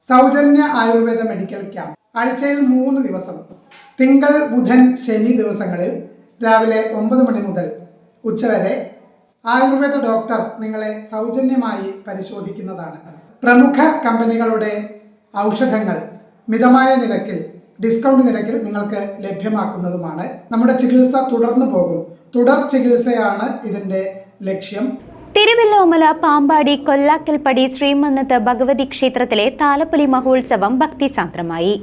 സൗജന്യ Ayurveda medical camp ആഴ്ചയിൽ 3 ദിവസം തിങ്കൾ, ബുധൻ, ശനി ദിവസങ്ങളിൽ രാവിലെ 9 മണി മുതൽ ഉച്ചവരെ ആയുർവേദ ഡോക്ടർ നിങ്ങളെ സൗജന്യമായി പരിശോധിക്കുന്നതാണ്. പ്രമുഖ കമ്പനികളുടെ ഔഷധങ്ങൾ മിതമായ നിരക്കിൽ, ഡിസ്കൗണ്ട് നിരക്കിൽ നിങ്ങൾക്ക് ലഭ്യമാക്കുന്നതുമാണ്. നമ്മുടെ ചികിത്സ തുടർന്നു പോകും. തുടർ ചികിത്സയാണ് ഇതിന്റെ ലക്ഷ്യം. തിരുവല്ലോമല പാമ്പാടി കൊല്ലാക്കൽപ്പടി ശ്രീമന്നത്ത് ഭഗവതി ക്ഷേത്രത്തിലെ താലപ്പൊലി മഹോത്സവം ഭക്തിസാന്ദ്രമായി.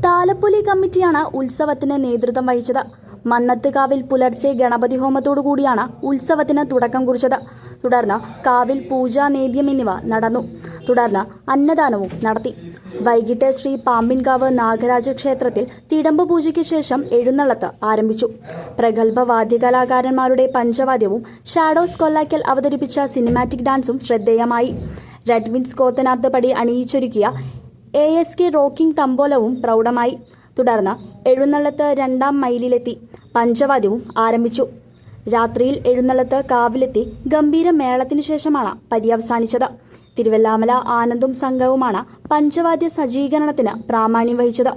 താലപ്പൊലി കമ്മിറ്റിയാണ് ഉത്സവത്തിന് നേതൃത്വം വഹിച്ചത്. മന്നത്തുകാവിൽ പുലർച്ചെ ഗണപതി ഹോമത്തോടുകൂടിയാണ് ഉത്സവത്തിന് തുടക്കം കുറിച്ചത്. തുടർന്ന് കാവിൽ പൂജാ നേദ്യം എന്നിവ നടന്നു. തുടർന്ന് അന്നദാനവും നടത്തി. വൈകിട്ട് ശ്രീ പാമ്പിൻകാവ് നാഗരാജ ക്ഷേത്രത്തിൽ തിടമ്പ് പൂജയ്ക്ക് ശേഷം എഴുന്നള്ളത്ത് ആരംഭിച്ചു. പ്രഗത്ഭ വാദ്യകലാകാരന്മാരുടെ പഞ്ചവാദ്യവും ഷാഡോസ് കൊല്ലാക്കൽ അവതരിപ്പിച്ച സിനിമാറ്റിക് ഡാൻസും ശ്രദ്ധേയമായി. റെഡ്വിൻസ് കോത്തനാത്ത് പടി അണിയിച്ചൊരുക്കിയ ASK റോക്കിംഗ് തമ്പോലവും പ്രൗഢമായി. തുടർന്ന് എഴുന്നള്ളത്ത് 2ാം മൈലിലെത്തി പഞ്ചവാദ്യവും ആരംഭിച്ചു. രാത്രിയിൽ എഴുന്നള്ളത്ത് കാവിലെത്തി ഗംഭീര മേളത്തിനു ശേഷമാണ് പര്യവസാനിച്ചത്. തിരുവല്ലാമല ആനന്ദും സംഘവുമാണ് പഞ്ചവാദ്യ സജ്ജീകരണത്തിന് പ്രാമാണ്യം വഹിച്ചത്.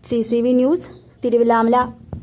CCV news, Thiruvallamala.